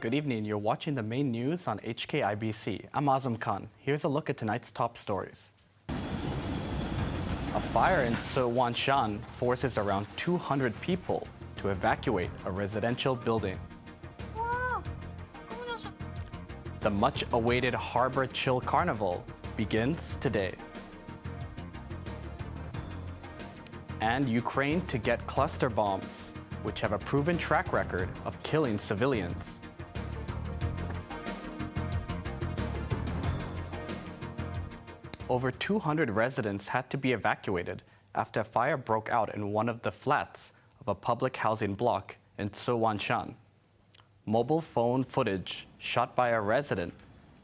Good evening. You're watching the main news on HKIBC. I'm Azam Khan. Here's a look at tonight's top stories. A fire in Tsz Wan Shan forces around 200 people to evacuate a residential building. The much-awaited Harbour Chill Carnival begins today. And Ukraine to get cluster bombs, which have a proven track record of killing civilians. Over 200 residents had to be evacuated after a fire broke out in one of the flats of a public housing block in Tsz Wan Shan. Mobile phone footage shot by a resident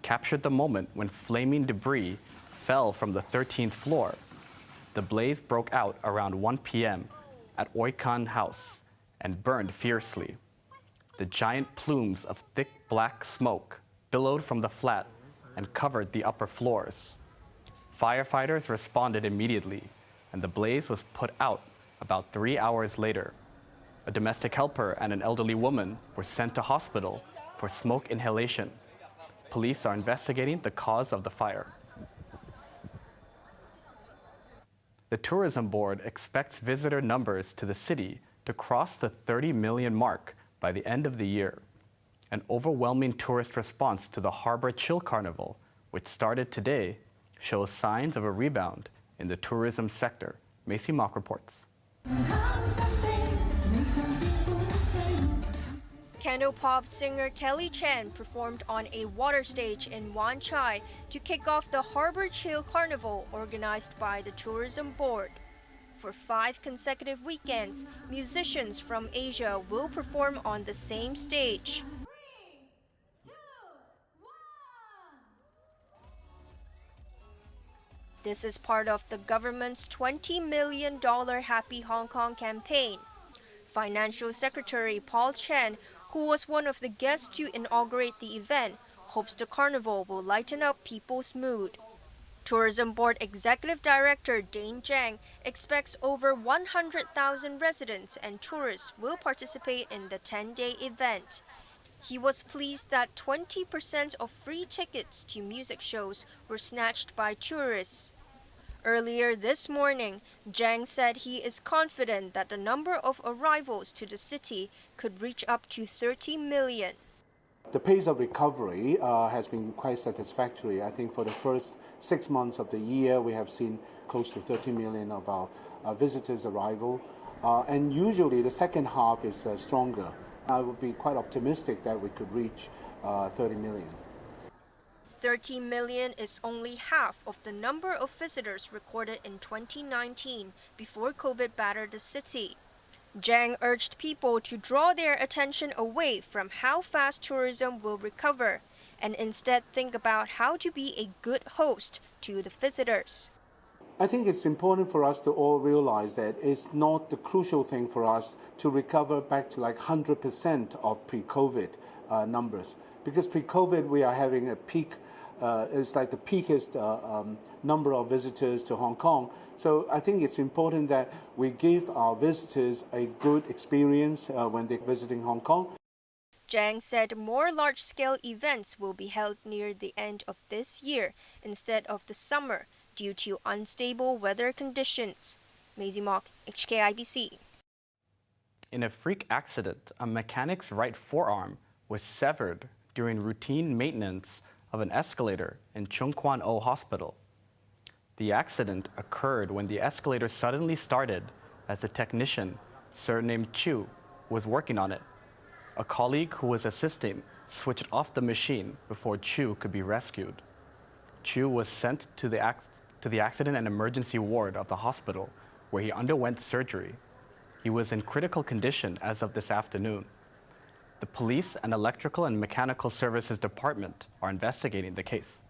captured the moment when flaming debris fell from the 13th floor. The blaze broke out around 1 p.m. at Oikan House and burned fiercely. The giant plumes of thick black smoke billowed from the flat and covered the upper floors. Firefighters responded immediately, and the blaze was put out about 3 hours later. A domestic helper and an elderly woman were sent to hospital for smoke inhalation. Police are investigating the cause of the fire. The Tourism Board expects visitor numbers to the city to cross the 30 million mark by the end of the year. An overwhelming tourist response to the Harbour Chill Carnival, which started today, shows signs of a rebound in the tourism sector. Macy Mock reports. Cantopop singer Kelly Chan performed on a water stage in Wan Chai to kick off the Harbour Chill Carnival organized by the Tourism Board. For 5 consecutive weekends, musicians from Asia will perform on the same stage. This is part of the government's $20 million Happy Hong Kong campaign. Financial Secretary Paul Chen, who was one of the guests to inaugurate the event, hopes the carnival will lighten up people's mood. Tourism Board Executive Director Dane Zhang expects over 100,000 residents and tourists will participate in the 10-day event. He was pleased that 20% of free tickets to music shows were snatched by tourists. Earlier this morning, Zhang said he is confident that the number of arrivals to the city could reach up to 30 million. The pace of recovery has been quite satisfactory. I think for the first 6 months of the year, we have seen close to 30 million of our visitors' arrival. And usually the second half is stronger. I would be quite optimistic that we could reach 30 million. 30 million is only half of the number of visitors recorded in 2019 before COVID battered the city. Zhang urged people to draw their attention away from how fast tourism will recover and instead think about how to be a good host to the visitors. I think it's important for us to all realize that it's not the crucial thing for us to recover back to like 100% of pre-COVID numbers. Because pre-COVID we are having a peak, it's like the peakest number of visitors to Hong Kong. So I think it's important that we give our visitors a good experience when they're visiting Hong Kong. Zhang said more large-scale events will be held near the end of this year instead of the summer, due to unstable weather conditions. Maisie Mock, HKIBC. In a freak accident, a mechanic's right forearm was severed during routine maintenance of an escalator in Chung Kwan O Hospital. The accident occurred when the escalator suddenly started as a technician, surnamed Chu, was working on it. A colleague who was assisting switched off the machine before Chu could be rescued. Chu was sent to the accident and emergency ward of the hospital, where he underwent surgery. He was in critical condition as of this afternoon. The police and electrical and mechanical services department are investigating the case.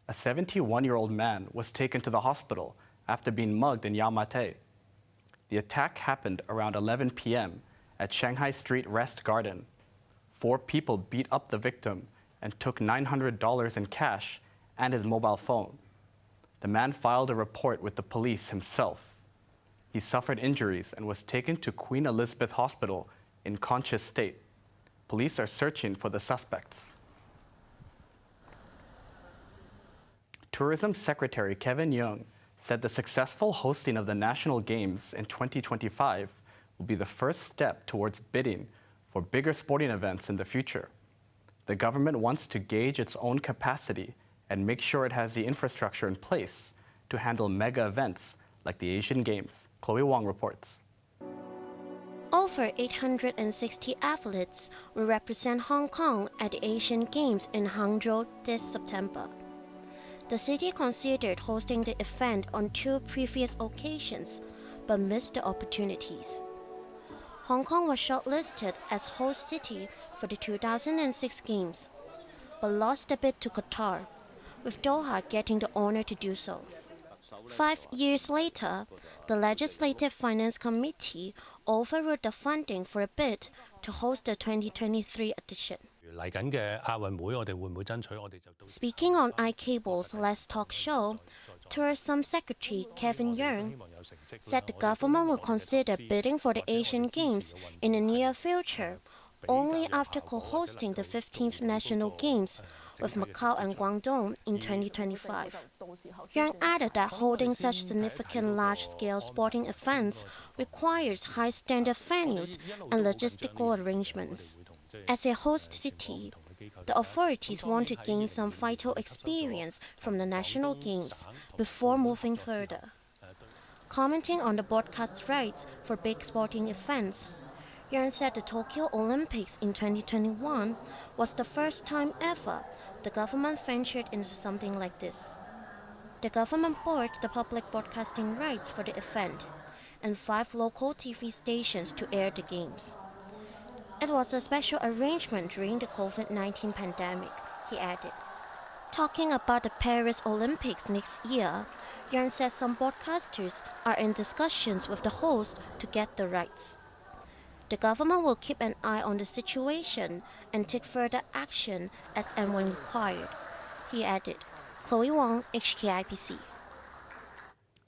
A 71-year-old man was taken to the hospital after being mugged in Yau Ma Tei. The attack happened around 11 p.m. at Shanghai Street Rest Garden. 4 people beat up the victim and took $900 in cash and his mobile phone. The man filed a report with the police himself. He suffered injuries and was taken to Queen Elizabeth Hospital in conscious state. Police are searching for the suspects. Tourism Secretary Kevin Yeung said the successful hosting of the National Games in 2025 will be the first step towards bidding for bigger sporting events in the future. The government wants to gauge its own capacity and make sure it has the infrastructure in place to handle mega events like the Asian Games. Chloe Wong reports. Over 860 athletes will represent Hong Kong at the Asian Games in Hangzhou this September. The city considered hosting the event on 2 previous occasions, but missed the opportunities. Hong Kong was shortlisted as host city for the 2006 Games, but lost a bid to Qatar, with Doha getting the honor to do so. 5 years later, the Legislative Finance Committee overruled the funding for a bid to host the 2023 edition. Speaking on iCable's Let's Talk show, Tourism Secretary Kevin Yeung said the government will consider bidding for the Asian Games in the near future, only after co-hosting the 15th National Games with Macau and Guangdong in 2025. Yang added that holding such significant large-scale sporting events requires high-standard venues and logistical arrangements. As a host city, the authorities want to gain some vital experience from the National Games before moving further. Commenting on the broadcast rights for big sporting events, Yang said the Tokyo Olympics in 2021 was the first time ever the government ventured into something like this. The government bought the public broadcasting rights for the event and 5 local TV stations to air the games. It was a special arrangement during the COVID-19 pandemic, he added. Talking about the Paris Olympics next year, Yang said some broadcasters are in discussions with the host to get the rights. The government will keep an eye on the situation and take further action as and when required, he added. Chloe Wong, HKIBC.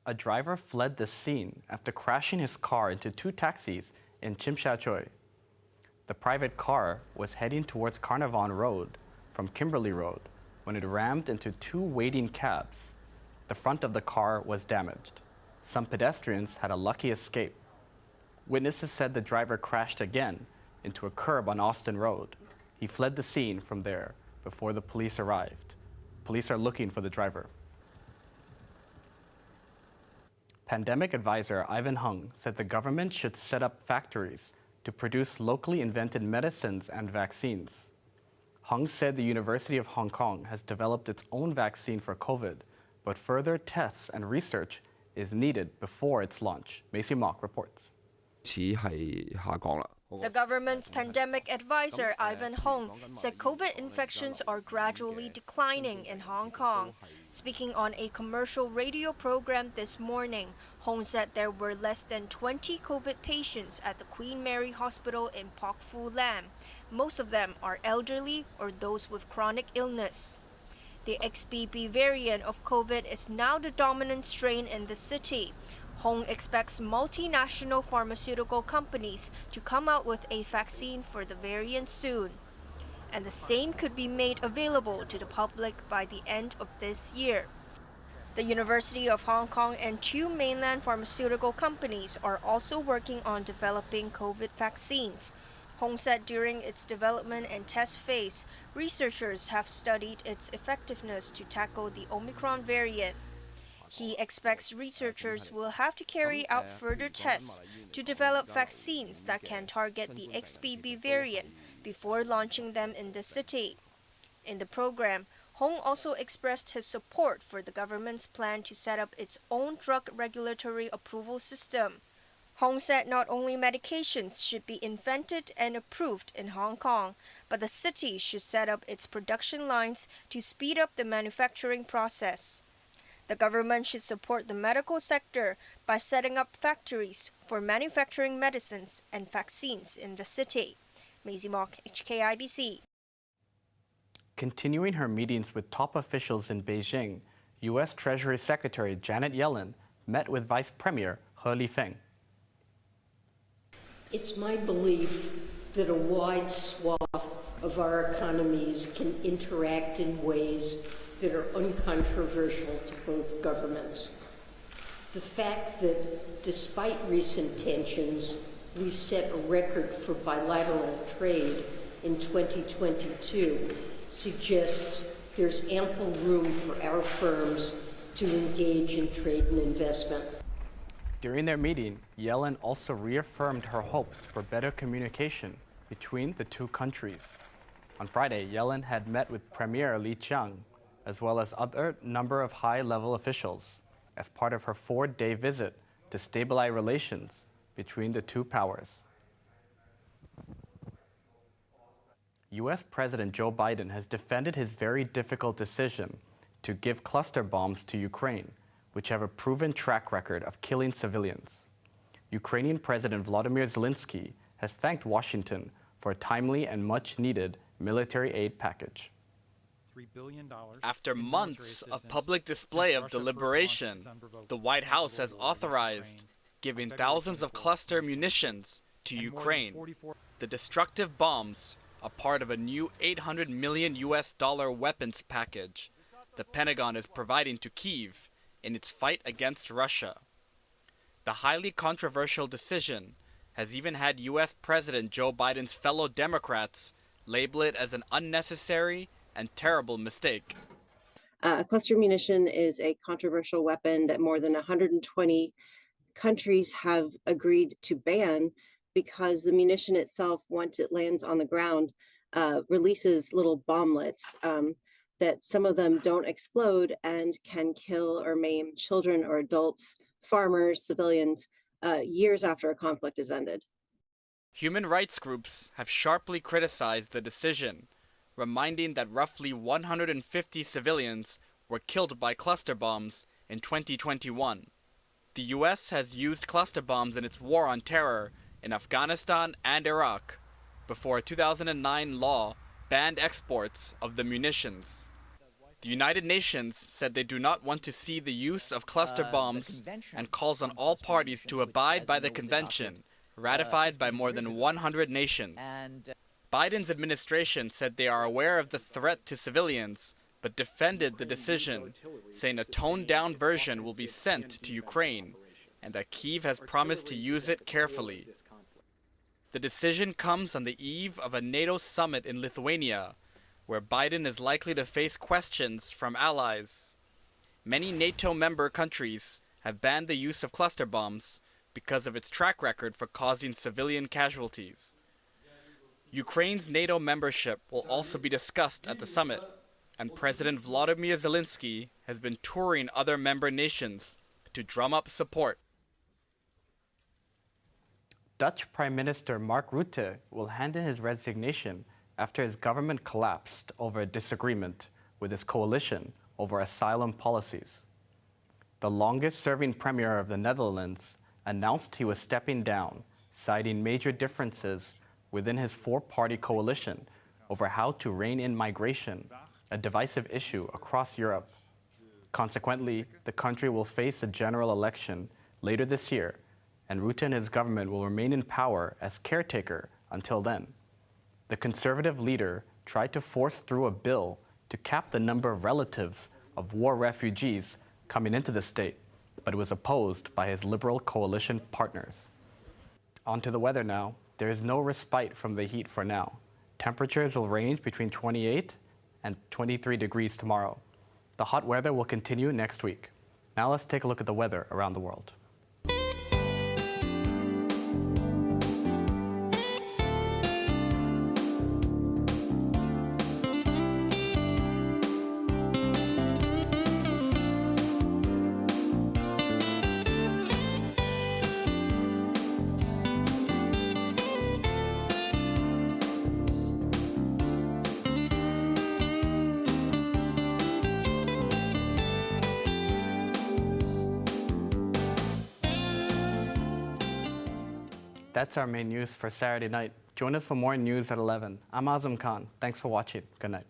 A driver fled the scene after crashing his car into 2 taxis in Tsim Sha Tsui. The private car was heading towards Carnarvon Road from Kimberley Road when it rammed into 2 waiting cabs. The front of the car was damaged. Some pedestrians had a lucky escape. Witnesses said the driver crashed again into a curb on Austin Road. He fled the scene from there before the police arrived. Police are looking for the driver. Pandemic advisor Ivan Hung said the government should set up factories to produce locally invented medicines and vaccines. Hung said the University of Hong Kong has developed its own vaccine for COVID, but further tests and research is needed before its launch. Macy Mock reports. The government's pandemic advisor, Ivan Hong, said COVID infections are gradually declining in Hong Kong. Speaking on a commercial radio program this morning, Hong said there were less than 20 COVID patients at the Queen Mary Hospital in Pak Fu Lam. Most of them are elderly or those with chronic illness. The XBB variant of COVID is now the dominant strain in the city. Hong expects multinational pharmaceutical companies to come out with a vaccine for the variant soon. And the same could be made available to the public by the end of this year. The University of Hong Kong and 2 mainland pharmaceutical companies are also working on developing COVID vaccines. Hong said during its development and test phase, researchers have studied its effectiveness to tackle the Omicron variant. He expects researchers will have to carry out further tests to develop vaccines that can target the XBB variant before launching them in the city. In the program, Hong also expressed his support for the government's plan to set up its own drug regulatory approval system. Hong said not only medications should be invented and approved in Hong Kong, but the city should set up its production lines to speed up the manufacturing process. The government should support the medical sector by setting up factories for manufacturing medicines and vaccines in the city. Maisie Mock, HKIBC. Continuing her meetings with top officials in Beijing, U.S. Treasury Secretary Janet Yellen met with Vice Premier He Lifeng. It's my belief that a wide swath of our economies can interact in ways that are uncontroversial to both governments. The fact that, despite recent tensions, we set a record for bilateral trade in 2022 suggests there's ample room for our firms to engage in trade and investment. During their meeting, Yellen also reaffirmed her hopes for better communication between the two countries. On Friday, Yellen had met with Premier Li Qiang, as well as other number of high-level officials, as part of her 4-day visit to stabilize relations between the two powers. U.S. President Joe Biden has defended his very difficult decision to give cluster bombs to Ukraine, which have a proven track record of killing civilians. Ukrainian President Volodymyr Zelensky has thanked Washington for a timely and much-needed military aid package. After months of public display of deliberation, the White House has authorized giving thousands of cluster munitions to Ukraine. The destructive bombs are part of a new $800 million weapons package the Pentagon is providing to Kyiv in its fight against Russia. The highly controversial decision has even had U.S. President Joe Biden's fellow Democrats label it as an unnecessary and terrible mistake. Cluster munition is a controversial weapon that more than 120 countries have agreed to ban because the munition itself, once it lands on the ground, releases little bomblets that some of them don't explode and can kill or maim children or adults, farmers, civilians, years after a conflict is ended. Human rights groups have sharply criticized the decision, reminding that roughly 150 civilians were killed by cluster bombs in 2021. The U.S. has used cluster bombs in its war on terror in Afghanistan and Iraq before a 2009 law banned exports of the munitions. The United Nations said they do not want to see the use of cluster bombs and calls on all parties to abide by the convention, ratified by more than 100 nations. Biden's administration said they are aware of the threat to civilians, but defended the decision, saying a toned-down version will be sent to Ukraine, and that Kyiv has promised to use it carefully. The decision comes on the eve of a NATO summit in Lithuania, where Biden is likely to face questions from allies. Many NATO member countries have banned the use of cluster bombs because of its track record for causing civilian casualties. Ukraine's NATO membership will also be discussed at the summit, and President Volodymyr Zelensky has been touring other member nations to drum up support. Dutch Prime Minister Mark Rutte will hand in his resignation after his government collapsed over a disagreement with his coalition over asylum policies. The longest-serving premier of the Netherlands announced he was stepping down, citing major differences within his four-party coalition over how to rein in migration, a divisive issue across Europe. Consequently, the country will face a general election later this year, and Rutte and his government will remain in power as caretaker until then. The conservative leader tried to force through a bill to cap the number of relatives of war refugees coming into the state, but it was opposed by his liberal coalition partners. On to the weather now. There is no respite from the heat for now. Temperatures will range between 28 and 23 degrees tomorrow. The hot weather will continue next week. Now let's take a look at the weather around the world. That's our main news for Saturday night. Join us for more news at 11. I'm Azam Khan. Thanks for watching. Good night.